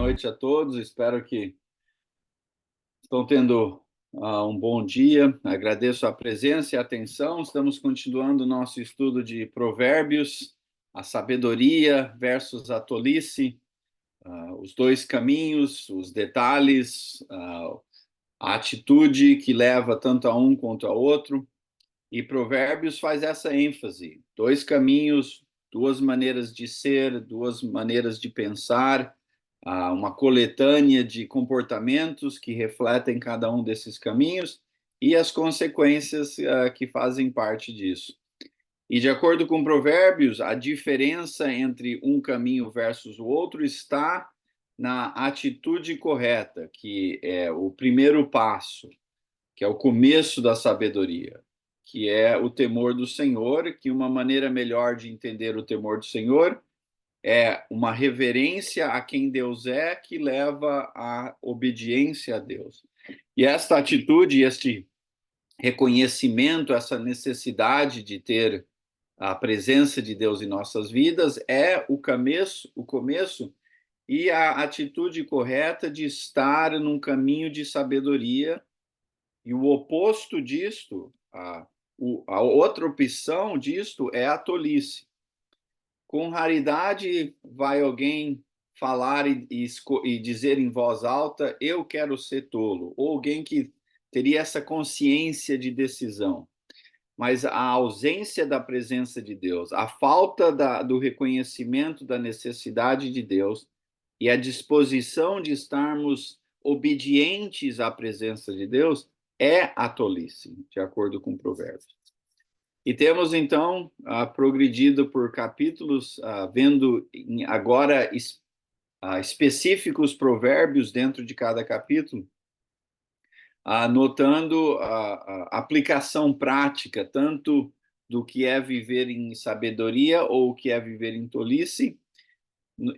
noite a todos. Espero que estão tendo um bom dia. Agradeço a presença e a atenção. Estamos continuando o nosso estudo de Provérbios, a sabedoria versus a tolice, os dois caminhos, os detalhes, a atitude que leva tanto a um quanto a outro. E Provérbios faz essa ênfase: dois caminhos, duas maneiras de ser, duas maneiras de pensar, uma coletânea de comportamentos que refletem cada um desses caminhos e as consequências que fazem parte disso. E de acordo com Provérbios, a diferença entre um caminho versus o outro está na atitude correta, que é o primeiro passo, que é o começo da sabedoria, que é o temor do Senhor, que uma maneira melhor de entender o temor do Senhor é uma reverência a quem Deus é, que leva à obediência a Deus. E esta atitude, este reconhecimento, essa necessidade de ter a presença de Deus em nossas vidas é o começo e a atitude correta de estar num caminho de sabedoria. E o oposto disto, a outra opção disto é a tolice. Com raridade vai alguém falar e dizer em voz alta, eu quero ser tolo, ou alguém que teria essa consciência de decisão. Mas a ausência da presença de Deus, a falta do reconhecimento da necessidade de Deus e a disposição de estarmos obedientes à presença de Deus é a tolice, de acordo com Provérbios. E temos, então, progredido por capítulos, vendo agora específicos provérbios dentro de cada capítulo, anotando a aplicação prática, tanto do que é viver em sabedoria ou o que é viver em tolice.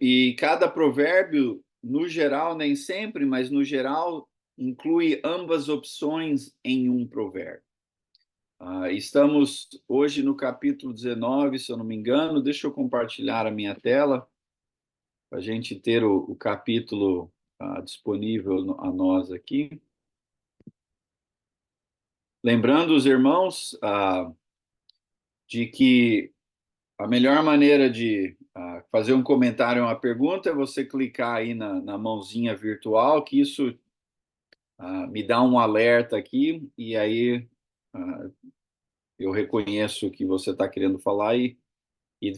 E cada provérbio, no geral, nem sempre, mas no geral, inclui ambas opções em um provérbio. Estamos hoje no capítulo 19, se eu não me engano. Deixa eu compartilhar a minha tela para a gente ter o capítulo disponível a nós aqui. Lembrando os irmãos de que a melhor maneira de fazer um comentário ou uma pergunta é você clicar aí na mãozinha virtual, que isso me dá um alerta aqui, e aí eu reconheço o que você está querendo falar e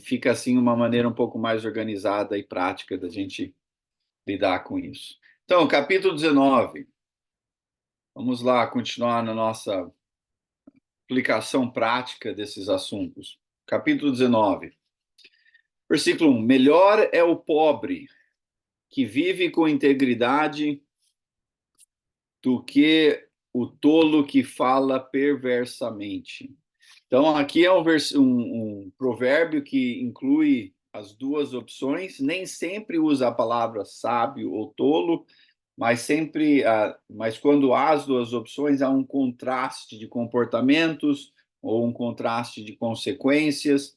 fica assim uma maneira um pouco mais organizada e prática da gente lidar com isso. Então, capítulo 19. Vamos lá continuar na nossa aplicação prática desses assuntos. Capítulo 19. Versículo 1. Melhor é o pobre que vive com integridade do que o tolo que fala perversamente. Então, aqui é um provérbio que inclui as duas opções, nem sempre usa a palavra sábio ou tolo, mas mas quando há as duas opções, há um contraste de comportamentos ou um contraste de consequências.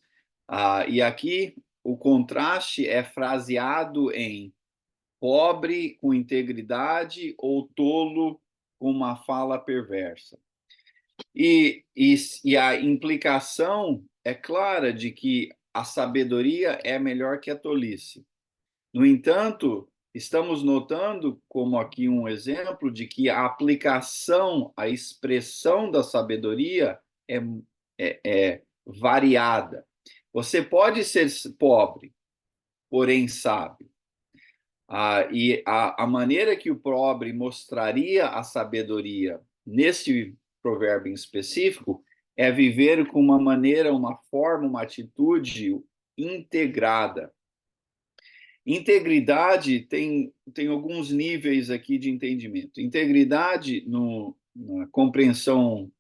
E aqui o contraste é fraseado em pobre com integridade ou tolo com uma fala perversa. E a implicação é clara de que a sabedoria é melhor que a tolice. No entanto, estamos notando, como aqui um exemplo, de que a aplicação, a expressão da sabedoria é variada. Você pode ser pobre, porém sábio. E a maneira que o pobre mostraria a sabedoria neste provérbio em específico é viver com uma maneira, uma forma, uma atitude integrada. Integridade tem alguns níveis aqui de entendimento. Integridade, na compreensão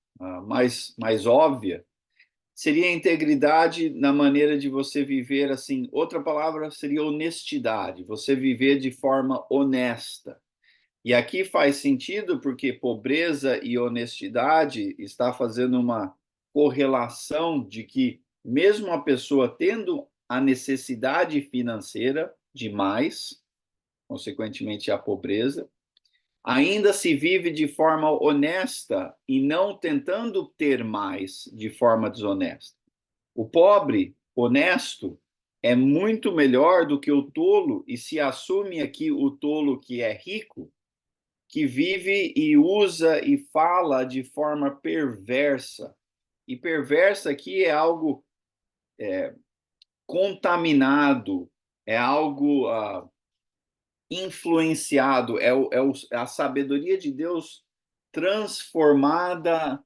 mais óbvia, seria a integridade na maneira de você viver assim. Outra palavra seria honestidade, você viver de forma honesta. E aqui faz sentido porque pobreza e honestidade está fazendo uma correlação de que mesmo a pessoa tendo a necessidade financeira de mais, consequentemente a pobreza. Ainda se vive de forma honesta e não tentando ter mais de forma desonesta. O pobre, honesto, é muito melhor do que o tolo, e se assume aqui o tolo que é rico, que vive e usa e fala de forma perversa. E perversa aqui é algo contaminado, é algo influenciado, é a sabedoria de Deus transformada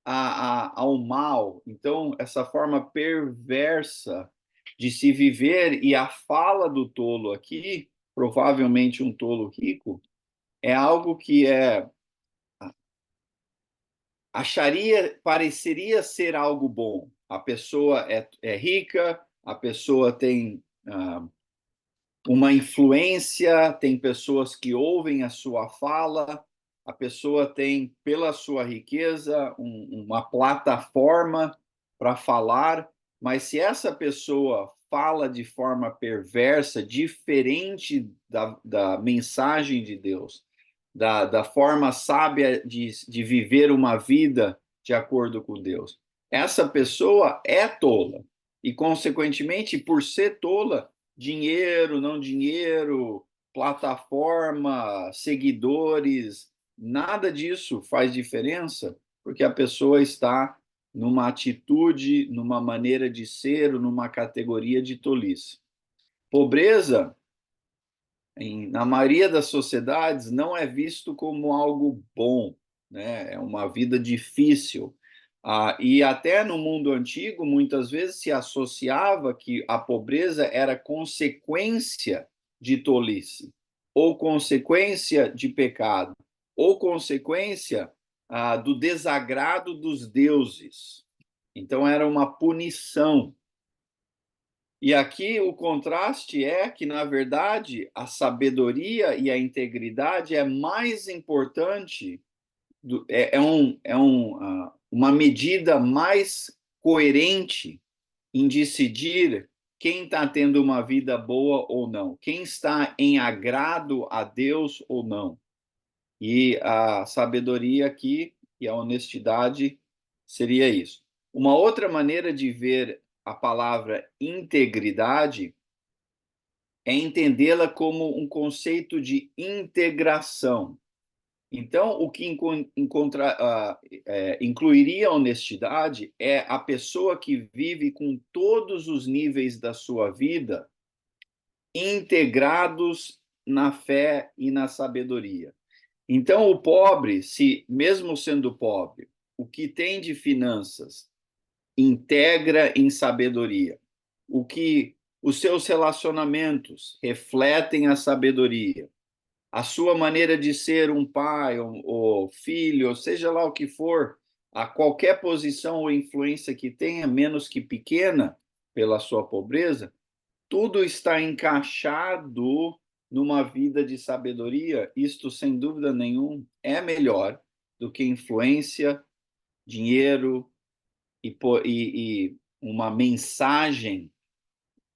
ao mal. Então, essa forma perversa de se viver, e a fala do tolo aqui, provavelmente um tolo rico, é algo que pareceria ser algo bom. A pessoa é rica, a pessoa tem uma influência, tem pessoas que ouvem a sua fala, a pessoa tem, pela sua riqueza, uma plataforma para falar, mas se essa pessoa fala de forma perversa, diferente da mensagem de Deus, da forma sábia de viver uma vida de acordo com Deus, essa pessoa é tola. E, consequentemente, por ser tola, dinheiro, não dinheiro, plataforma, seguidores, nada disso faz diferença, porque a pessoa está numa atitude, numa maneira de ser, numa categoria de tolice. Pobreza, na maioria das sociedades, não é visto como algo bom, né? É uma vida difícil. E até no mundo antigo, muitas vezes se associava que a pobreza era consequência de tolice, ou consequência de pecado, ou consequência do desagrado dos deuses. Então, era uma punição. E aqui o contraste é que, na verdade, a sabedoria e a integridade é mais importante, uma medida mais coerente em decidir quem está tendo uma vida boa ou não, quem está em agrado a Deus ou não. E a sabedoria aqui e a honestidade seria isso. Uma outra maneira de ver a palavra integridade é entendê-la como um conceito de integração. Então, o que incluiria a honestidade é a pessoa que vive com todos os níveis da sua vida integrados na fé e na sabedoria. Então, o pobre, se mesmo sendo pobre, o que tem de finanças integra em sabedoria, o que os seus relacionamentos refletem a sabedoria, a sua maneira de ser um pai ou filho, ou seja lá o que for, a qualquer posição ou influência que tenha, menos que pequena, pela sua pobreza, tudo está encaixado numa vida de sabedoria. Isto, sem dúvida nenhuma, é melhor do que influência, dinheiro e uma mensagem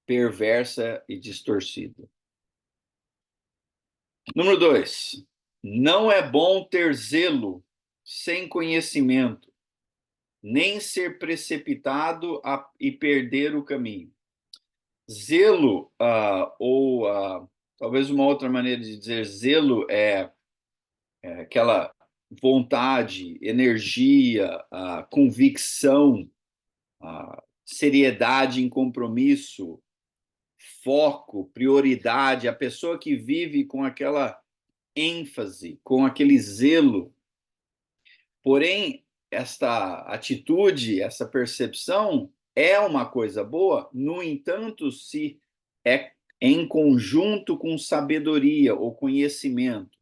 perversa e distorcida. Número 2, não é bom ter zelo sem conhecimento, nem ser precipitado e perder o caminho. Zelo, ou talvez uma outra maneira de dizer zelo é aquela vontade, energia, convicção, seriedade em compromisso, foco, prioridade, a pessoa que vive com aquela ênfase, com aquele zelo. Porém, esta atitude, essa percepção é uma coisa boa, no entanto, se é em conjunto com sabedoria ou conhecimento.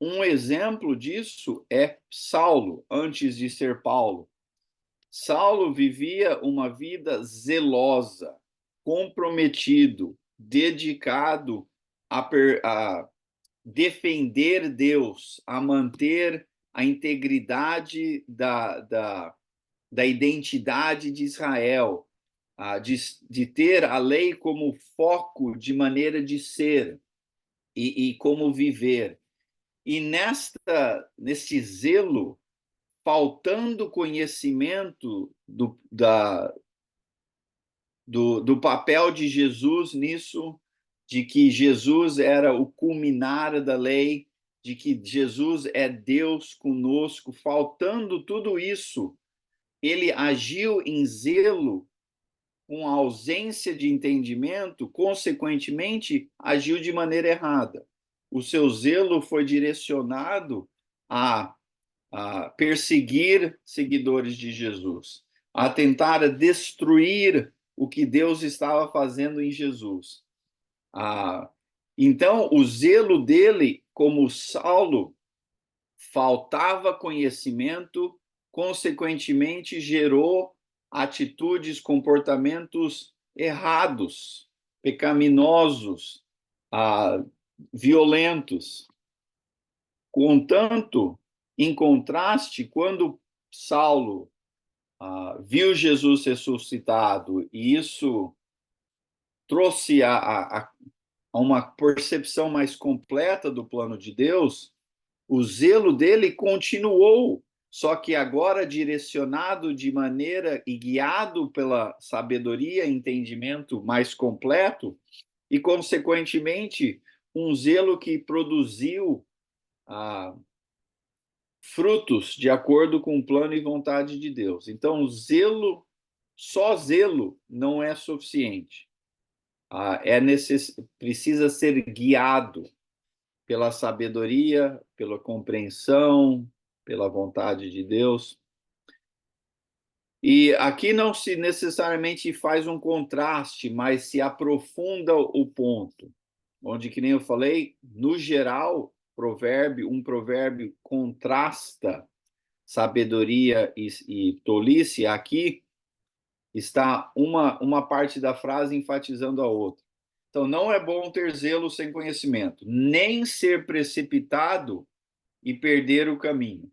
Um exemplo disso é Saulo, antes de ser Paulo. Saulo vivia uma vida zelosa, comprometido, dedicado a defender Deus, a manter a integridade da identidade de Israel, de ter a lei como foco de maneira de ser. e como viver. E neste zelo, faltando conhecimento do papel de Jesus nisso, de que Jesus era o culminar da lei, de que Jesus é Deus conosco, faltando tudo isso, ele agiu em zelo com a ausência de entendimento, consequentemente, agiu de maneira errada. O seu zelo foi direcionado a perseguir seguidores de Jesus, a tentar destruir o que Deus estava fazendo em Jesus. Então, o zelo dele, como Saulo, faltava conhecimento, consequentemente gerou atitudes, comportamentos errados, pecaminosos, violentos. Contanto, em contraste, quando Saulo viu Jesus ressuscitado e isso trouxe a uma percepção mais completa do plano de Deus, o zelo dele continuou, só que agora direcionado de maneira e guiado pela sabedoria e entendimento mais completo, e, consequentemente, um zelo que produziu frutos de acordo com o plano e vontade de Deus. Então, zelo, só zelo não é suficiente. Precisa ser guiado pela sabedoria, pela compreensão, pela vontade de Deus. E aqui não se necessariamente faz um contraste, mas se aprofunda o ponto, onde, que nem eu falei, no geral, um provérbio contrasta sabedoria e tolice. Aqui está uma parte da frase enfatizando a outra. Então, não é bom ter zelo sem conhecimento, nem ser precipitado e perder o caminho.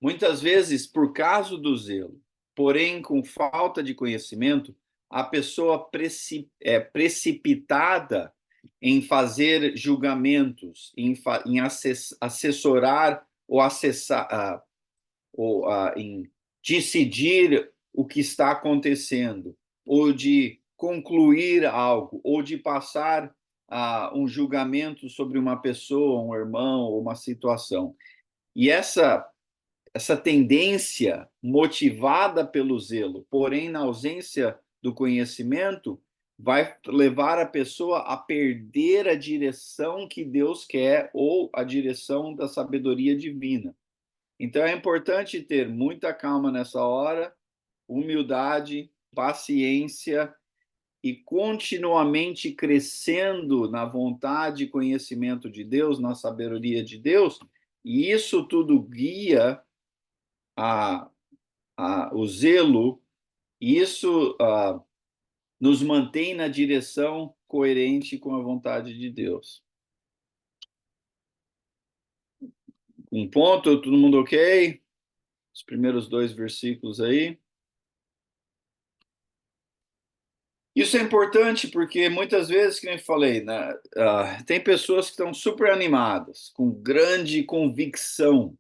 Muitas vezes, por causa do zelo, porém com falta de conhecimento, a pessoa é precipitada em fazer julgamentos, em assessorar ou acessar, ou em decidir o que está acontecendo, ou de concluir algo, ou de passar um julgamento sobre uma pessoa, um irmão, ou uma situação. E essa tendência motivada pelo zelo, porém na ausência do conhecimento, vai levar a pessoa a perder a direção que Deus quer ou a direção da sabedoria divina. Então é importante ter muita calma nessa hora, humildade, paciência e continuamente crescendo na vontade e conhecimento de Deus, na sabedoria de Deus, e isso tudo guia o zelo, e isso nos mantém na direção coerente com a vontade de Deus. Um ponto, todo mundo ok? Os primeiros 2 versículos aí. Isso é importante porque muitas vezes, como eu falei, né, tem pessoas que estão super animadas, com grande convicção,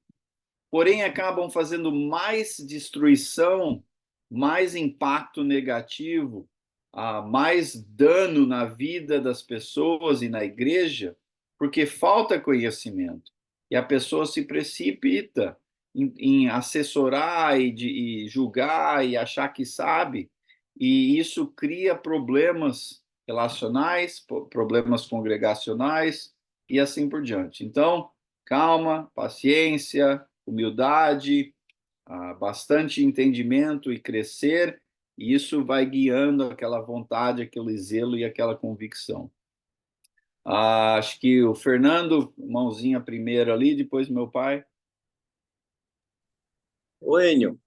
porém acabam fazendo mais destruição, mais impacto negativo, mais dano na vida das pessoas e na igreja, porque falta conhecimento. E a pessoa se precipita em assessorar e julgar e achar que sabe, e isso cria problemas relacionais, problemas congregacionais e assim por diante. Então, calma, paciência, humildade, bastante entendimento e crescer, e isso vai guiando aquela vontade, aquele zelo e aquela convicção. Acho que o Fernando, mãozinha primeiro ali, depois meu pai. Ô, Enio,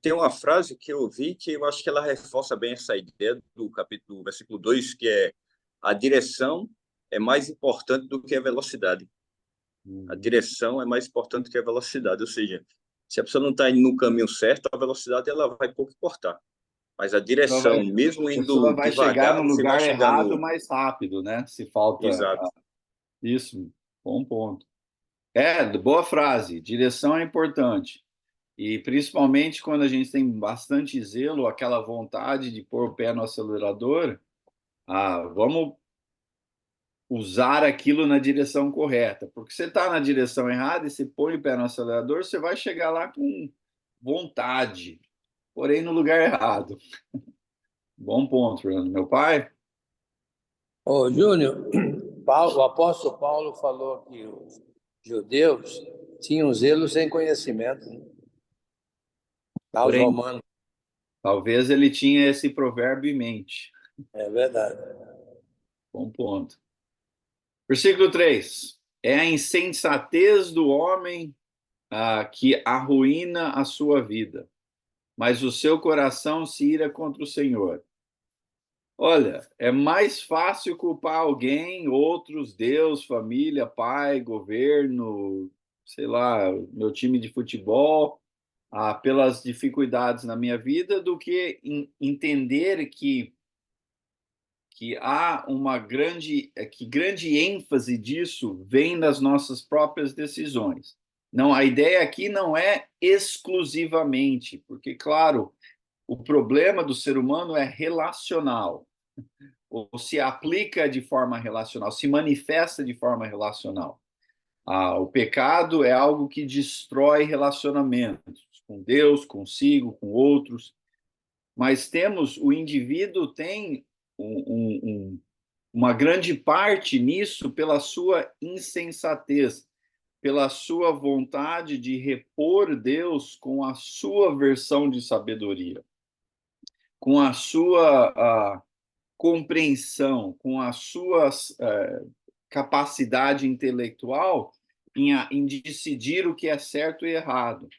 tem uma frase que eu ouvi que eu acho que ela reforça bem essa ideia do capítulo, versículo 2, que é: a direção é mais importante do que a velocidade. A direção é mais importante do que a velocidade, ou seja, se a pessoa não está indo no caminho certo, a velocidade ela vai pouco importar. Mas a Então vai, direção, mesmo a pessoa indo vai chegar devagar, no você vai lugar chegar errado no... mais rápido, né? Se falta Exato. isso, bom ponto. É, boa frase. Direção é importante. E principalmente quando a gente tem bastante zelo, aquela vontade de pôr o pé no acelerador, vamos usar aquilo na direção correta. Porque você está na direção errada e você põe o pé no acelerador, você vai chegar lá com vontade, porém no lugar errado. Bom ponto, Fernando. Meu pai? Ô, Júnior, o apóstolo Paulo falou que os judeus tinham zelo sem conhecimento, né? Aos Porém, romanos, talvez ele tinha esse provérbio em mente. é verdade. Bom ponto. Versículo 3. É a insensatez do homem que arruína a sua vida, mas o seu coração se ira contra o Senhor. Olha, é mais fácil culpar alguém, outros, Deus, família, pai, governo, sei lá, meu time de futebol, pelas dificuldades na minha vida, do que entender que há uma grande ênfase disso vem das nossas próprias decisões. Não, a ideia aqui não é exclusivamente, porque, claro, o problema do ser humano é relacional, ou se aplica de forma relacional, se manifesta de forma relacional. O pecado é algo que destrói relacionamentos com Deus, consigo, com outros, mas o indivíduo tem uma grande parte nisso pela sua insensatez, pela sua vontade de repor Deus com a sua versão de sabedoria, com a sua compreensão, com a sua capacidade intelectual em decidir o que é certo e errado.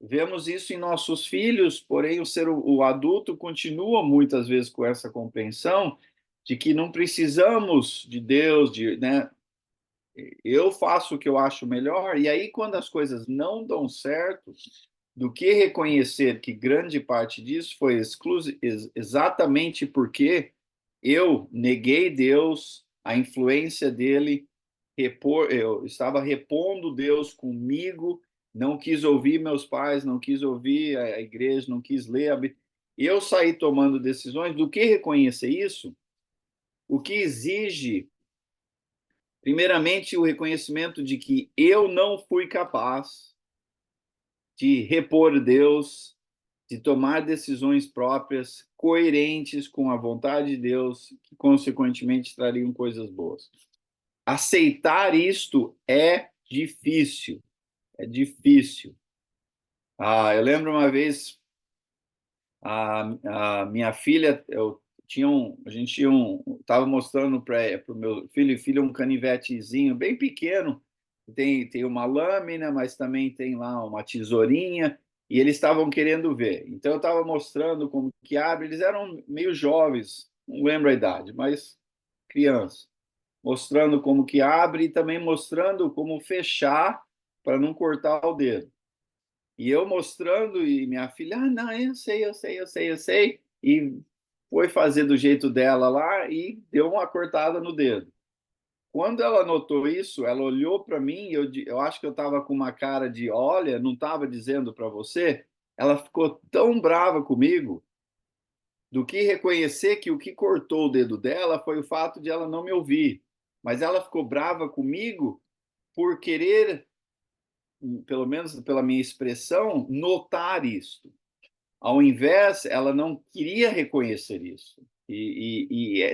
Vemos isso em nossos filhos, porém o adulto continua muitas vezes com essa compreensão de que não precisamos de Deus, né? Eu faço o que eu acho melhor, e aí quando as coisas não dão certo, do que reconhecer que grande parte disso foi exatamente porque eu neguei Deus, a influência dele, eu estava repondo Deus comigo, não quis ouvir meus pais, não quis ouvir a igreja, não quis ler a Bíblia. Eu saí tomando decisões. Do que reconhecer isso? O que exige, primeiramente, o reconhecimento de que eu não fui capaz de repor Deus, de tomar decisões próprias, coerentes com a vontade de Deus, que consequentemente trariam coisas boas. Aceitar isto é difícil, é difícil. Eu lembro uma vez, a minha filha, a gente estava mostrando para o meu filho um canivetezinho bem pequeno, tem uma lâmina, mas também tem lá uma tesourinha, e eles estavam querendo ver. Então eu estava mostrando como que abre, eles eram meio jovens, não lembro a idade, mas crianças, mostrando como que abre e também mostrando como fechar para não cortar o dedo. E eu mostrando, e minha filha, não, eu sei. E foi fazer do jeito dela lá e deu uma cortada no dedo. Quando ela notou isso, ela olhou para mim, eu acho que eu estava com uma cara de, olha, não estava dizendo para você. Ela ficou tão brava comigo do que reconhecer que o que cortou o dedo dela foi o fato de ela não me ouvir. Mas ela ficou brava comigo por querer, pelo menos pela minha expressão, notar isso. Ao invés, ela não queria reconhecer isso.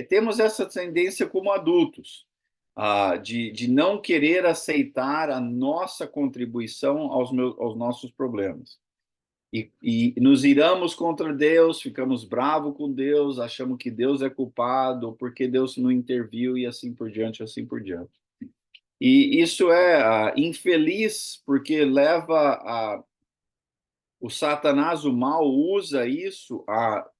Temos essa tendência como adultos, de não querer aceitar a nossa contribuição aos nossos problemas. E nos iramos contra Deus, ficamos bravos com Deus, achamos que Deus é culpado, porque Deus não interviu, e assim por diante, assim por diante. E isso é infeliz, porque o Satanás, o mal, usa isso a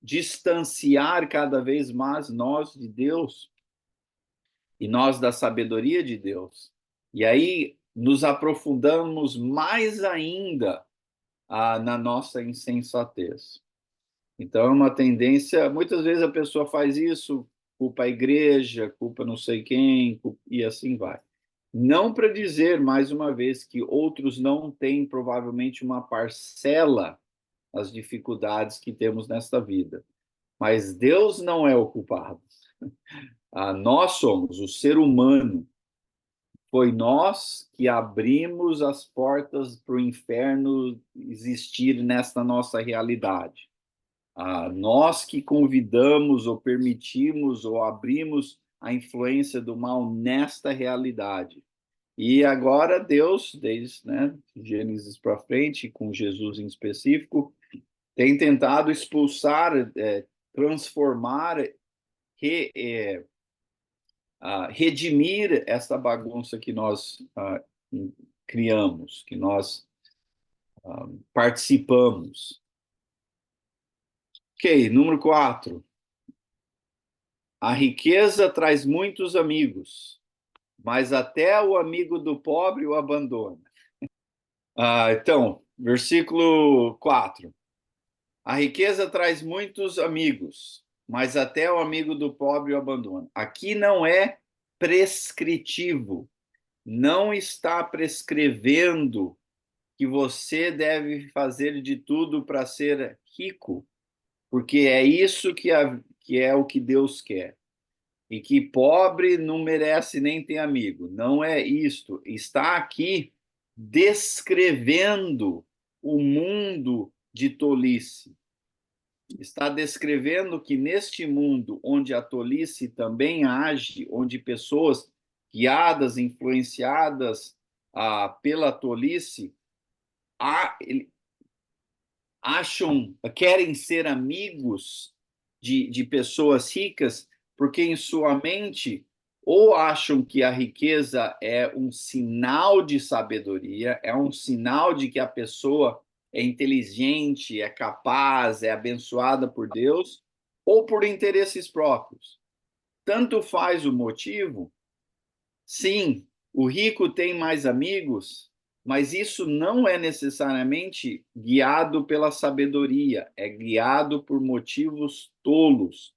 distanciar cada vez mais nós de Deus e nós da sabedoria de Deus. E aí nos aprofundamos mais ainda na nossa insensatez. Então, é uma tendência, muitas vezes a pessoa faz isso, culpa a igreja, culpa não sei quem, e assim vai. Não para dizer, mais uma vez, que outros não têm provavelmente uma parcela das dificuldades que temos nesta vida. Mas Deus não é o culpado. Nós somos, o ser humano. Foi nós que abrimos as portas para o inferno existir nesta nossa realidade. Nós que convidamos ou permitimos ou abrimos a influência do mal nesta realidade. E agora Deus, desde Gênesis para frente, com Jesus em específico, tem tentado expulsar, transformar, redimir essa bagunça que nós criamos, que nós participamos. Ok, número 4. A riqueza traz muitos amigos, mas até o amigo do pobre o abandona. Então, versículo 4. A riqueza traz muitos amigos, mas até o amigo do pobre o abandona. Aqui não é prescritivo, não está prescrevendo que você deve fazer de tudo para ser rico, porque é isso que é o que Deus quer. E que pobre não merece nem ter amigo. Não é isto. Está aqui descrevendo o mundo de tolice. Está descrevendo que neste mundo onde a tolice também age, onde pessoas guiadas, influenciadas pela tolice, querem ser amigos de pessoas ricas, porque em sua mente ou acham que a riqueza é um sinal de sabedoria, é um sinal de que a pessoa é inteligente, é capaz, é abençoada por Deus, ou por interesses próprios. Tanto faz o motivo. Sim, o rico tem mais amigos, mas isso não é necessariamente guiado pela sabedoria, é guiado por motivos tolos.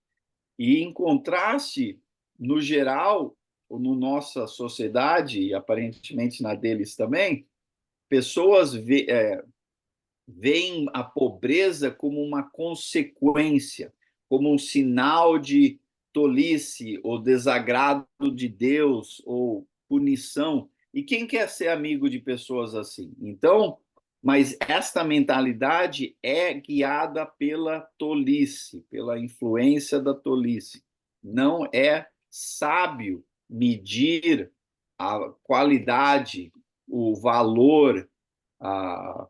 E em contraste, no geral, ou na nossa sociedade, e aparentemente na deles também, pessoas veem a pobreza como uma consequência, como um sinal de tolice ou desagrado de Deus ou punição. E quem quer ser amigo de pessoas assim? Então, mas esta mentalidade é guiada pela tolice, pela influência da tolice. Não é sábio medir a qualidade, o valor, a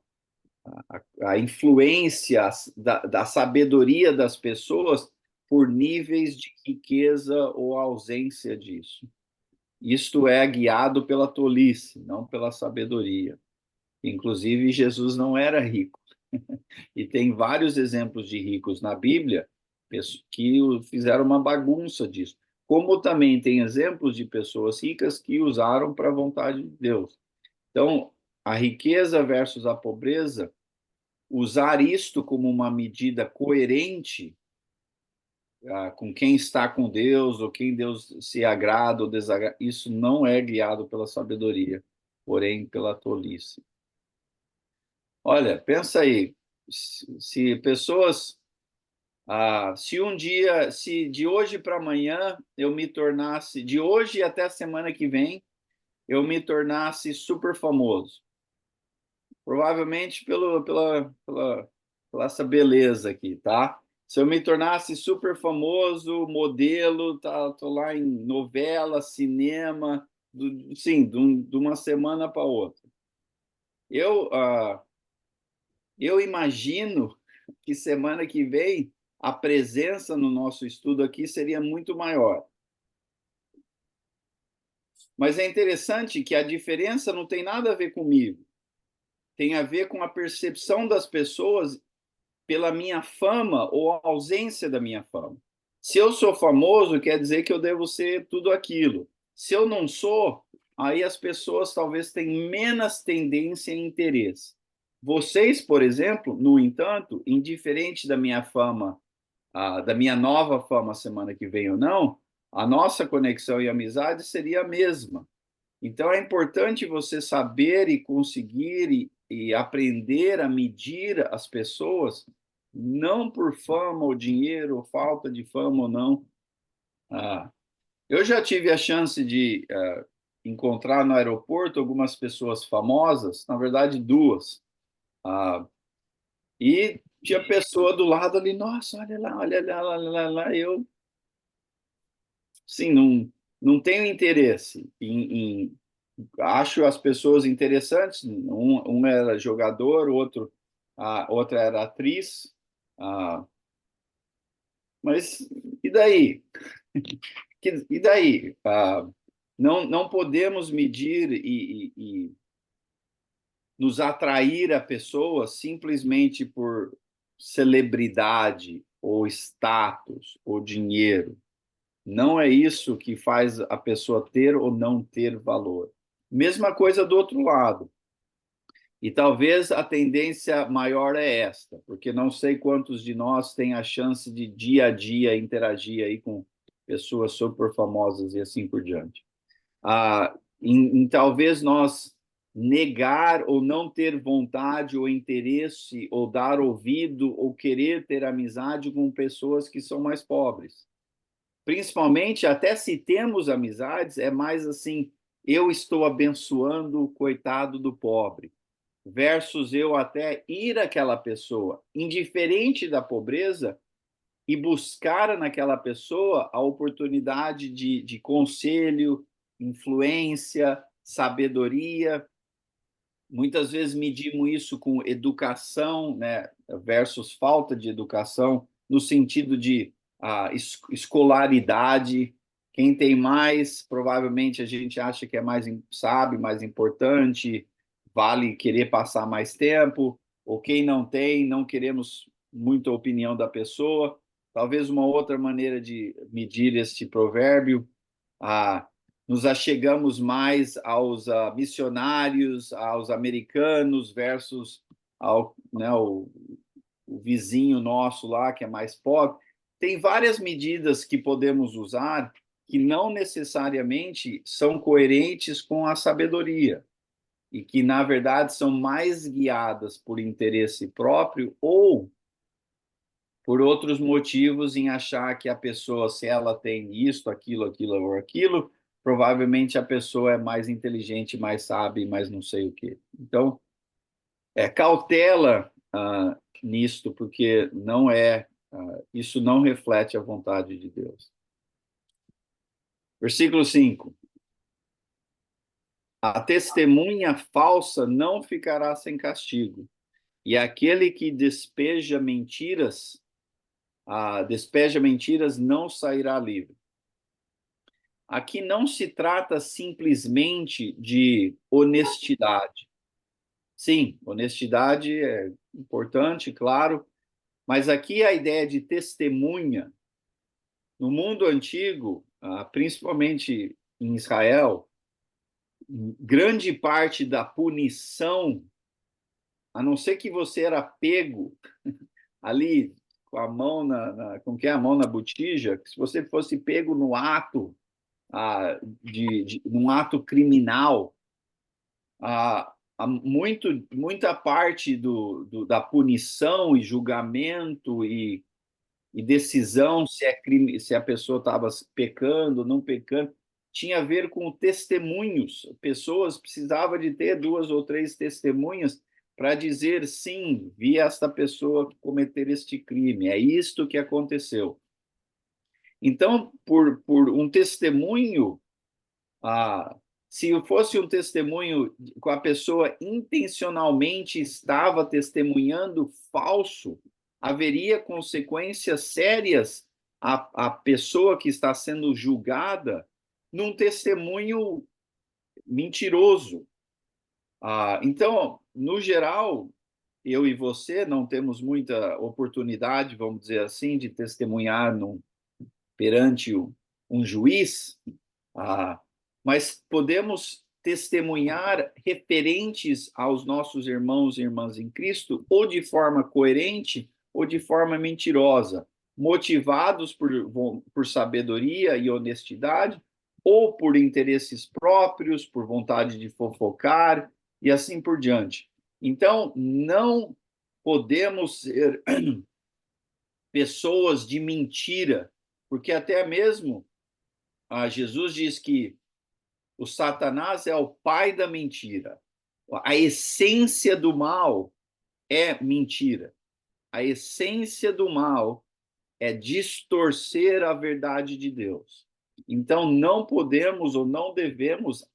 a influência da sabedoria das pessoas por níveis de riqueza ou ausência disso. Isto é guiado pela tolice, não pela sabedoria. Inclusive, Jesus não era rico. E tem vários exemplos de ricos na Bíblia que fizeram uma bagunça disso. Como também tem exemplos de pessoas ricas que usaram para a vontade de Deus. Então, a riqueza versus a pobreza, usar isto como uma medida coerente com quem está com Deus, ou quem Deus se agrada ou desagrada, isso não é guiado pela sabedoria, porém pela tolice. Olha, pensa aí, se pessoas, se um dia, se de hoje para amanhã eu me tornasse, de hoje até a semana que vem, eu me tornasse super famoso, provavelmente pela essa beleza aqui, tá? Se eu me tornasse super famoso, modelo, tá, tô lá em novela, cinema, sim, de uma semana para outra. Eu imagino que semana que vem a presença no nosso estudo aqui seria muito maior. Mas é interessante que a diferença não tem nada a ver comigo. Tem a ver com a percepção das pessoas pela minha fama ou a ausência da minha fama. Se eu sou famoso, quer dizer que eu devo ser tudo aquilo. Se eu não sou, aí as pessoas talvez tenham menos tendência e interesse. Vocês, por exemplo, no entanto, indiferente da minha fama, da minha nova fama semana que vem ou não, a nossa conexão e amizade seria a mesma. Então, é importante você saber e conseguir e aprender a medir as pessoas, não por fama ou dinheiro, ou falta de fama ou não. Eu já tive a chance de encontrar no aeroporto algumas pessoas famosas, na verdade, duas. E tinha pessoa do lado ali, nossa, olha lá, olha lá, olha lá, olha lá. Eu, sim, não tenho interesse acho as pessoas interessantes. Um era jogador, outra era atriz. Mas e daí? E daí? Não podemos medir e nos atrair a pessoas simplesmente por celebridade ou status ou dinheiro. Não é isso que faz a pessoa ter ou não ter valor. Mesma coisa do outro lado. E talvez a tendência maior é esta, porque não sei quantos de nós têm a chance de dia a dia interagir aí com pessoas super famosas e assim por diante. Em talvez nós negar ou não ter vontade ou interesse ou dar ouvido ou querer ter amizade com pessoas que são mais pobres. Principalmente, até se temos amizades, é mais assim, eu estou abençoando o coitado do pobre, versus eu até ir àquela pessoa, indiferente da pobreza, e buscar naquela pessoa a oportunidade de conselho, influência, sabedoria. Muitas vezes medimos isso com educação, né, versus falta de educação, no sentido de escolaridade. Quem tem mais, provavelmente a gente acha que é mais, sabe, mais importante, vale querer passar mais tempo, ou quem não tem, não queremos muita opinião da pessoa. Talvez uma outra maneira de medir este provérbio, nos achegamos mais aos missionários, aos americanos versus o vizinho nosso lá, que é mais pobre. Tem várias medidas que podemos usar que não necessariamente são coerentes com a sabedoria e que, na verdade, são mais guiadas por interesse próprio ou por outros motivos em achar que a pessoa, se ela tem isso, aquilo, aquilo ou aquilo, provavelmente a pessoa é mais inteligente, mais sabe, mais não sei o quê. Então, cautela nisto, porque isso não reflete a vontade de Deus. Versículo 5. A testemunha falsa não ficará sem castigo, e aquele que despeja mentiras não sairá livre. Aqui não se trata simplesmente de honestidade. Sim, honestidade é importante, claro, mas aqui a ideia de testemunha, no mundo antigo, principalmente em Israel, grande parte da punição, a não ser que você era pego ali com a mão com que é a mão na botija, se você fosse pego no ato num ato criminal, muita parte da punição e julgamento e decisão se é crime, se a pessoa estava pecando ou não pecando, tinha a ver com testemunhos. Pessoas precisavam de ter 2 ou 3 testemunhas para dizer, sim, vi esta pessoa cometer este crime, é isto que aconteceu. Então, por um testemunho, se fosse um testemunho com a pessoa intencionalmente estava testemunhando falso, haveria consequências sérias à pessoa que está sendo julgada num testemunho mentiroso. Então, no geral, eu e você não temos muita oportunidade, vamos dizer assim, de testemunhar perante um juiz, mas podemos testemunhar referentes aos nossos irmãos e irmãs em Cristo, ou de forma coerente, ou de forma mentirosa, motivados por sabedoria e honestidade, ou por interesses próprios, por vontade de fofocar, e assim por diante. Então, não podemos ser pessoas de mentira, porque até mesmo Jesus diz que o Satanás é o pai da mentira. A essência do mal é mentira. A essência do mal é distorcer a verdade de Deus. Então, não podemos ou não devemos,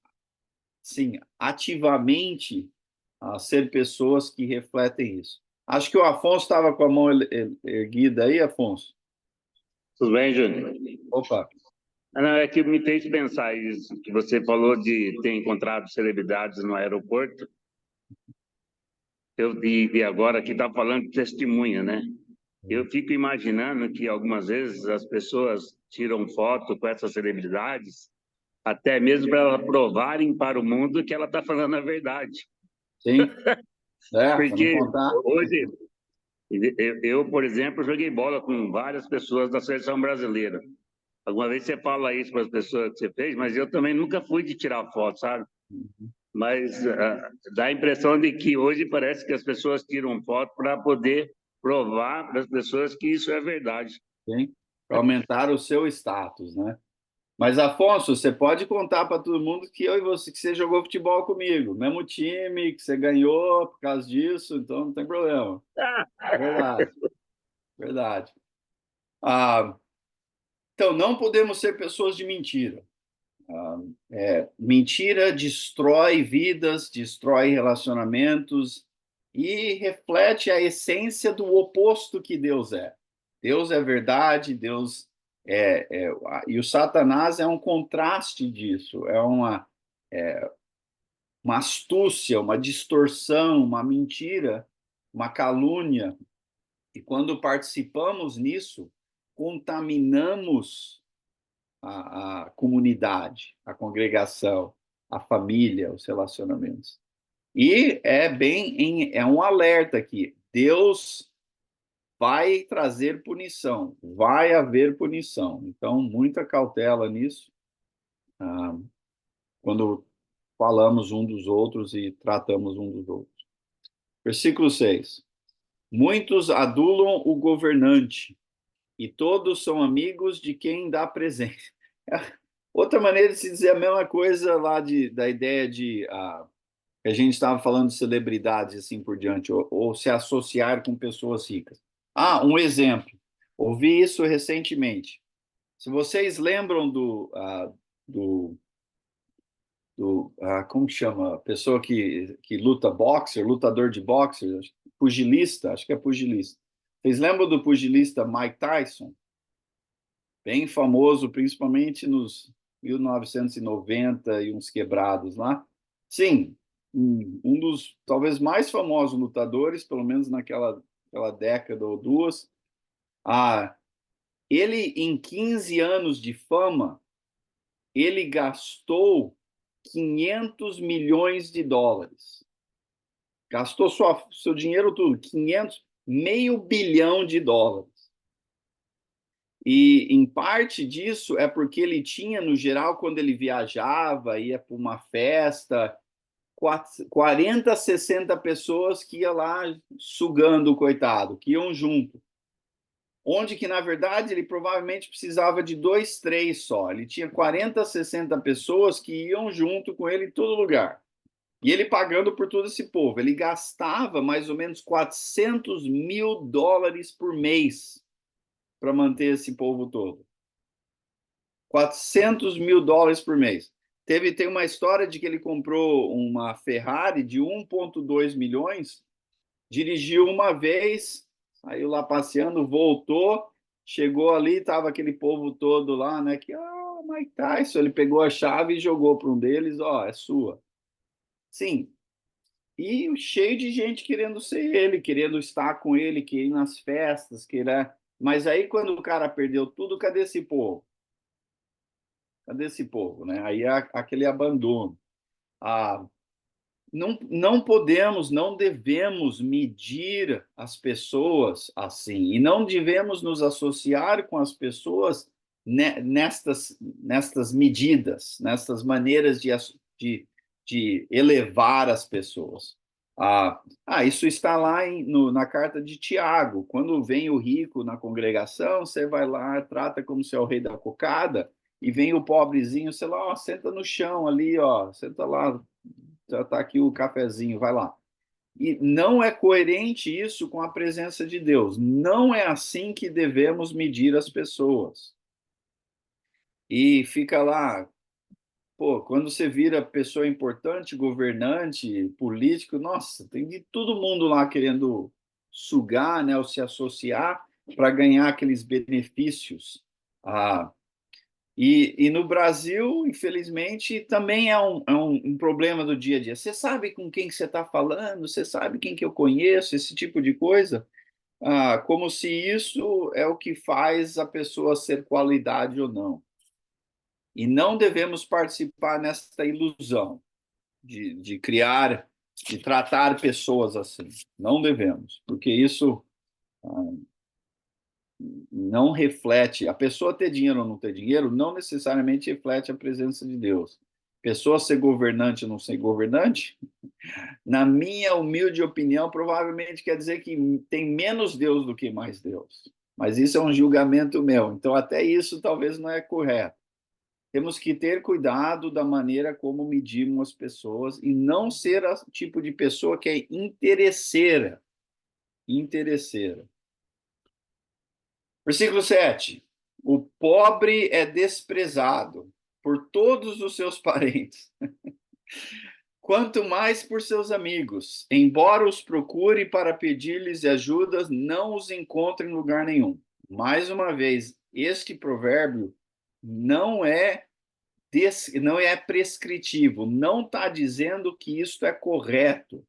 sim, ativamente ser pessoas que refletem isso. Acho que o Afonso estava com a mão erguida aí, Afonso. Tudo bem, Júnior? Opa. Não, é que me fez pensar isso, que você falou de ter encontrado celebridades no aeroporto. E agora que está falando de testemunha, né? Eu fico imaginando que algumas vezes as pessoas tiram foto com essas celebridades, até mesmo para elas provarem para o mundo que ela está falando a verdade. Sim, Porque vamos contar. hoje, eu, por exemplo, joguei bola com várias pessoas da seleção brasileira. Alguma vez você fala isso para as pessoas que você fez, mas eu também nunca fui de tirar foto, sabe? Mas dá a impressão de que hoje parece que as pessoas tiram foto para poder provar para as pessoas que isso é verdade. Sim, para aumentar o seu status, né? Mas, Afonso, você pode contar para todo mundo que eu e você, que você jogou futebol comigo, mesmo time, que você ganhou por causa disso, então não tem problema. Verdade, verdade. Então, não podemos ser pessoas de mentira. Mentira destrói vidas, destrói relacionamentos e reflete a essência do oposto que Deus é. Deus é verdade, Deus e o Satanás é um contraste disso, é uma astúcia, uma distorção, uma mentira, uma calúnia. E quando participamos nisso, contaminamos a comunidade, a congregação, a família, os relacionamentos. E é um alerta aqui. Deus vai trazer punição, vai haver punição. Então, muita cautela nisso, quando falamos um dos outros e tratamos um dos outros. Versículo 6. Muitos adulam o governante, e todos são amigos de quem dá presente. Outra maneira de se dizer a mesma coisa lá da ideia de que a gente estava falando de celebridades assim por diante, ou se associar com pessoas ricas. Um exemplo. Ouvi isso recentemente. Se vocês lembram como chama? A pessoa que luta boxer, lutador de boxe, pugilista, acho que é pugilista. Vocês lembram do pugilista Mike Tyson? Bem famoso, principalmente nos 1990 e uns quebrados lá. Sim, um dos talvez mais famosos lutadores, pelo menos naquela década ou duas. Ele, em 15 anos de fama, ele gastou 500 milhões de dólares. Gastou seu dinheiro tudo, 500, meio bilhão de dólares. E, em parte disso, é porque ele tinha, no geral, quando ele viajava, ia para uma festa, 40, 60 pessoas que iam lá sugando o coitado, que iam junto. Onde que, na verdade, ele provavelmente precisava de 2, 3 só. Ele tinha 40, 60 pessoas que iam junto com ele em todo lugar. E ele pagando por todo esse povo. Ele gastava mais ou menos 400 mil dólares por mês para manter esse povo todo. 400 mil dólares por mês. Tem uma história de que ele comprou uma Ferrari de 1,2 milhões, dirigiu uma vez, saiu lá passeando, voltou, chegou ali, estava aquele povo todo lá, né? Mike Tyson, ele pegou a chave e jogou para um deles, é sua. Sim. E cheio de gente querendo ser ele, querendo estar com ele, querer ir nas festas, Mas aí, quando o cara perdeu tudo, cadê esse povo? Cadê esse povo, né? Aí aquele abandono. Ah, não podemos, não devemos medir as pessoas assim, e não devemos nos associar com as pessoas nestas medidas, nestas maneiras de elevar as pessoas. Isso está lá na carta de Tiago. Quando vem o rico na congregação, você vai lá, trata como se é o rei da cocada, e vem o pobrezinho, sei lá, ó, senta no chão ali, ó, senta lá, já está aqui o cafezinho, vai lá. E não é coerente isso com a presença de Deus. Não é assim que devemos medir as pessoas. E fica lá, pô, quando você vira pessoa importante, governante, político, nossa, tem de todo mundo lá querendo sugar, né, ou se associar para ganhar aqueles benefícios. E no Brasil, infelizmente, também é um problema do dia a dia. Você sabe com quem que você está falando? Você sabe quem que eu conheço? Esse tipo de coisa. Como se isso é o que faz a pessoa ser qualidade ou não. E não devemos participar nessa ilusão de criar, de tratar pessoas assim. Não devemos, porque isso não reflete. A pessoa ter dinheiro ou não ter dinheiro não necessariamente reflete a presença de Deus. Pessoa ser governante ou não ser governante, na minha humilde opinião, provavelmente quer dizer que tem menos Deus do que mais Deus. Mas isso é um julgamento meu. Então, até isso talvez não é correto. Temos que ter cuidado da maneira como medimos as pessoas e não ser o tipo de pessoa que é interesseira. Interesseira. Versículo 7. O pobre é desprezado por todos os seus parentes, quanto mais por seus amigos. Embora os procure para pedir-lhes ajuda, não os encontre em lugar nenhum. Mais uma vez, este provérbio não é prescritivo, não está dizendo que isto é correto,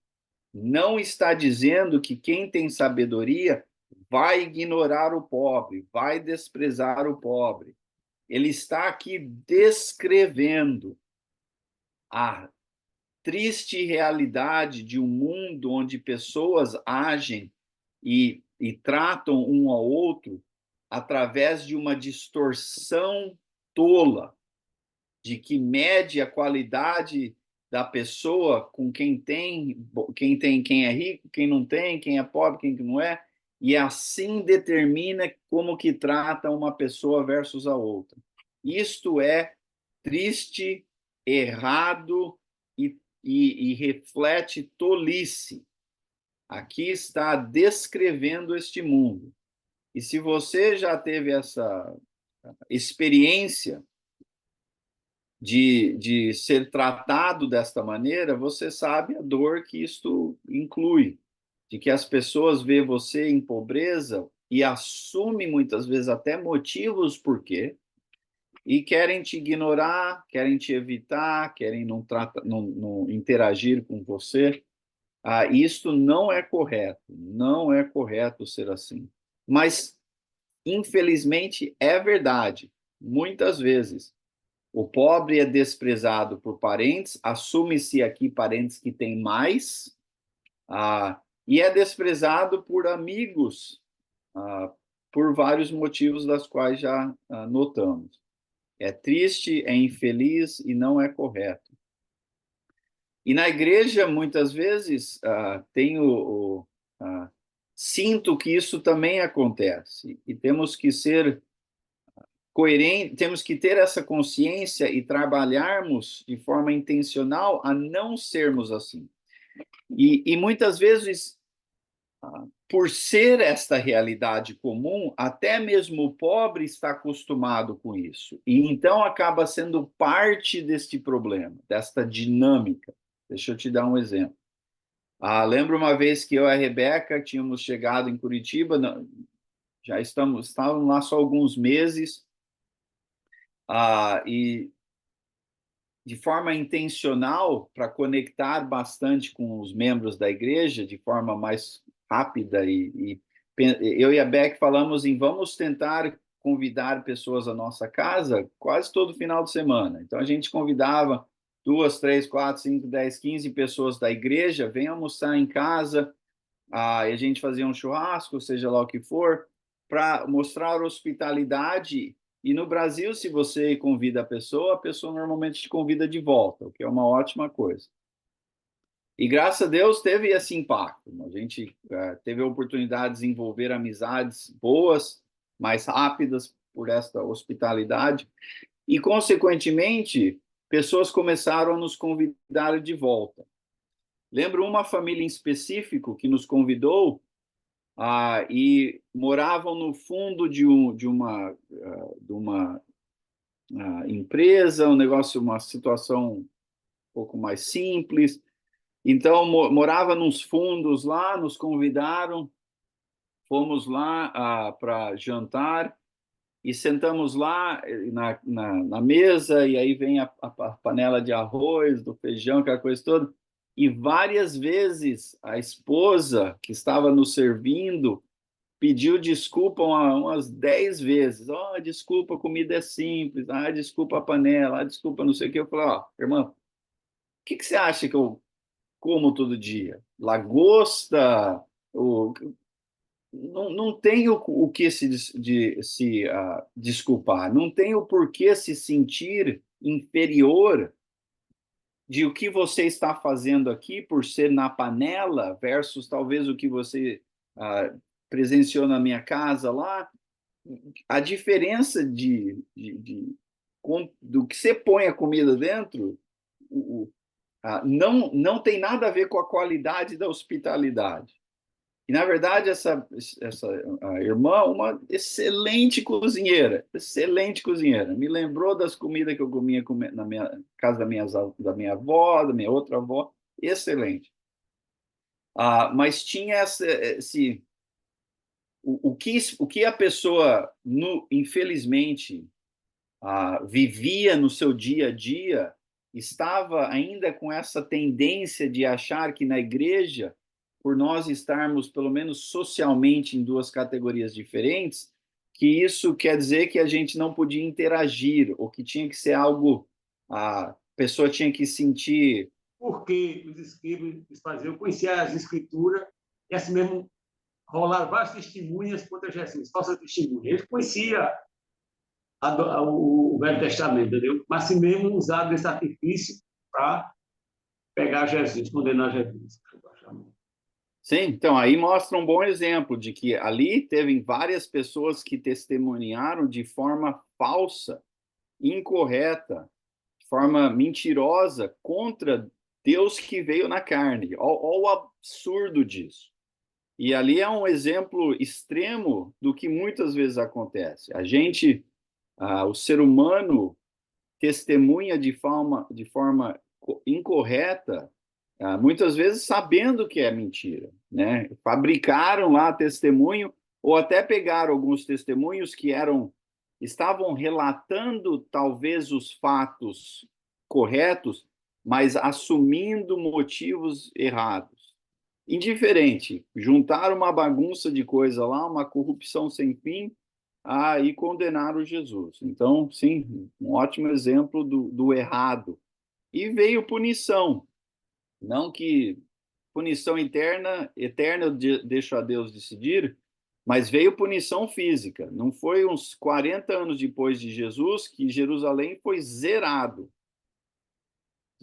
não está dizendo que quem tem sabedoria vai ignorar o pobre, vai desprezar o pobre. Ele está aqui descrevendo a triste realidade de um mundo onde pessoas agem e tratam um ao outro através de uma distorção tola, de que mede a qualidade da pessoa com quem é rico, quem não tem, quem é pobre, quem não é, e assim determina como que trata uma pessoa versus a outra. Isto é triste, errado e reflete tolice. Aqui está descrevendo este mundo. E se você já teve essa experiência de ser tratado desta maneira, você sabe a dor que isto inclui, de que as pessoas veem você em pobreza e assumem muitas vezes até motivos por quê, e querem te ignorar, querem te evitar, querem não interagir com você. Isto não é correto, não é correto ser assim. Mas, infelizmente, é verdade. Muitas vezes, o pobre é desprezado por parentes, assume-se aqui parentes que têm mais, e é desprezado por amigos, por vários motivos das quais já notamos. É triste, é infeliz e não é correto. E na igreja, muitas vezes, sinto que isso também acontece. E temos que ser coerentes, temos que ter essa consciência e trabalharmos de forma intencional a não sermos assim. E muitas vezes, por ser esta realidade comum, até mesmo o pobre está acostumado com isso. E então acaba sendo parte deste problema, desta dinâmica. Deixa eu te dar um exemplo. Lembro uma vez que eu e a Rebeca tínhamos chegado em Curitiba, já estávamos lá só alguns meses, e de forma intencional, para conectar bastante com os membros da igreja, de forma mais rápida, eu e a Beck falamos em vamos tentar convidar pessoas à nossa casa quase todo final de semana. Então, a gente convidava 2, 3, 4, 5, 10, 15 pessoas da igreja, vem almoçar em casa, e a gente fazia um churrasco, seja lá o que for, para mostrar hospitalidade. E no Brasil, se você convida a pessoa normalmente te convida de volta, o que é uma ótima coisa. E graças a Deus teve esse impacto. A gente teve a oportunidade de desenvolver amizades boas, mais rápidas por esta hospitalidade. E, consequentemente, pessoas começaram a nos convidar de volta. Lembro uma família em específico que nos convidou e moravam no fundo de uma empresa, um negócio, uma situação um pouco mais simples. Então, morava nos fundos lá, nos convidaram, fomos lá para jantar e sentamos lá na mesa, e aí vem a panela de arroz, do feijão, aquela coisa toda, e várias vezes a esposa que estava nos servindo pediu desculpa umas 10 vezes. Desculpa, a comida é simples. Desculpa a panela. Desculpa não sei o que. Eu falei, irmã, o que você acha que eu como todo dia? Lagosta? Não tem o que se desculpar. Não tem o porquê se sentir inferior de o que você está fazendo aqui por ser na panela versus talvez o que você presenciou na minha casa lá. A diferença do que você põe a comida dentro não tem nada a ver com a qualidade da hospitalidade. E, na verdade, essa irmã, uma excelente cozinheira, me lembrou das comidas que eu comia na minha casa da minha avó, da minha outra avó, excelente. Mas tinha o que a pessoa, infelizmente, vivia no seu dia a dia, estava ainda com essa tendência de achar que na igreja, por nós estarmos, pelo menos socialmente, em duas categorias diferentes, que isso quer dizer que a gente não podia interagir, ou que tinha que ser algo, a pessoa tinha que sentir... Por que os escribas faziam? Eu conhecia as escrituras, e assim mesmo rolaram várias testemunhas contra Jesus, falsas testemunhas. Eles conheciam o Velho Testamento, entendeu? Mas assim mesmo usaram esse artifício para pegar Jesus, condenar Jesus. Sim, então aí mostra um bom exemplo de que ali teve várias pessoas que testemunharam de forma falsa, incorreta, de forma mentirosa contra Deus que veio na carne. Olha o absurdo disso. E ali é um exemplo extremo do que muitas vezes acontece. O ser humano testemunha de forma incorreta, muitas vezes sabendo que é mentira, né? Fabricaram lá testemunho, ou até pegaram alguns testemunhos que estavam relatando talvez os fatos corretos, mas assumindo motivos errados. Indiferente, juntaram uma bagunça de coisa lá, uma corrupção sem fim, e condenaram Jesus. Então, sim, um ótimo exemplo do errado. E veio punição. Não que punição eterna eu deixo a Deus decidir, mas veio punição física. Não foi uns 40 anos depois de Jesus que Jerusalém foi zerado.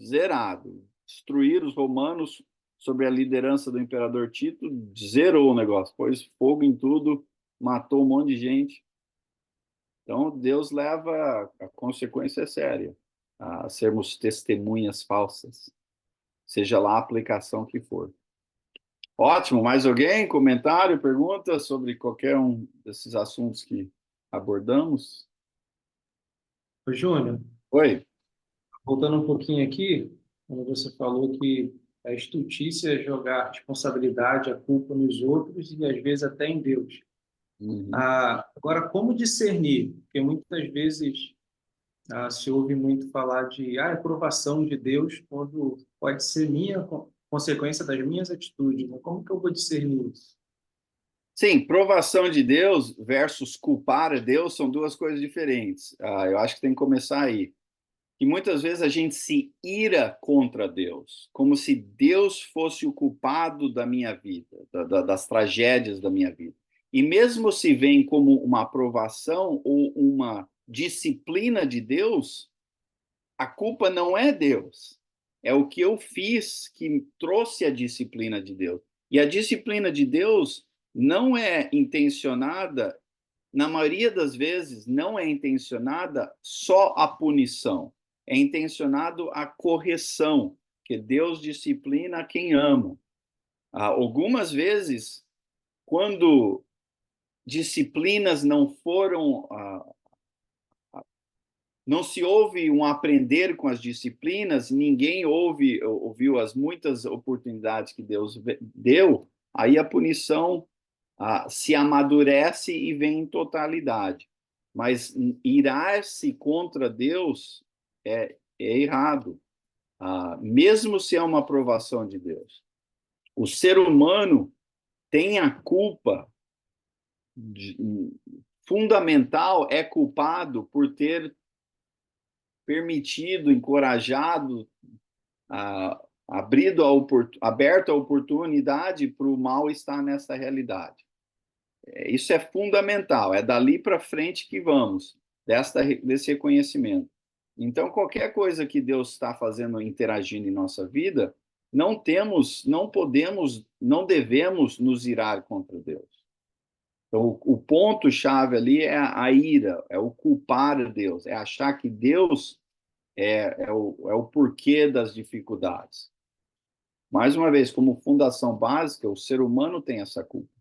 Zerado. Destruir os romanos sob a liderança do imperador Tito, zerou o negócio, pôs fogo em tudo, matou um monte de gente. Então, Deus leva a consequência séria, a sermos testemunhas falsas, seja lá a aplicação que for. Ótimo, mais alguém? Comentário, pergunta sobre qualquer um desses assuntos que abordamos? Ô, Júnior, Oi. voltando um pouquinho aqui, quando você falou que a estultícia é jogar a responsabilidade, a culpa nos outros e às vezes até em Deus. Uhum. Agora, como discernir? Porque muitas vezes se ouve muito falar de aprovação de Deus, quando pode ser consequência das minhas atitudes. Né? Como que eu vou discernir isso? Sim, provação de Deus versus culpar a Deus são duas coisas diferentes. Eu acho que tem que começar aí. que muitas vezes a gente se ira contra Deus, como se Deus fosse o culpado da minha vida, das tragédias da minha vida. E mesmo se vem como uma aprovação ou uma disciplina de Deus, a culpa não é Deus. É o que eu fiz que trouxe a disciplina de Deus. E a disciplina de Deus não é intencionada, na maioria das vezes, não é intencionada só a punição. É intencionado a correção, que Deus disciplina quem ama. Algumas vezes, quando disciplinas não foram, não se houve um aprender com as disciplinas, ninguém ouviu as muitas oportunidades que Deus deu, aí a punição se amadurece e vem em totalidade. Mas irar-se contra Deus é errado, mesmo se é uma aprovação de Deus. O ser humano tem a culpa fundamental, é culpado por ter permitido, encorajado, aberto a oportunidade para o mal estar nessa realidade. Isso é fundamental, é dali para frente que vamos, desse reconhecimento. Então, qualquer coisa que Deus está fazendo, interagindo em nossa vida, não podemos, não devemos nos irar contra Deus. Então, o ponto-chave ali é a ira, é o culpar Deus, é achar que Deus é o porquê das dificuldades. Mais uma vez, como fundação básica, o ser humano tem essa culpa.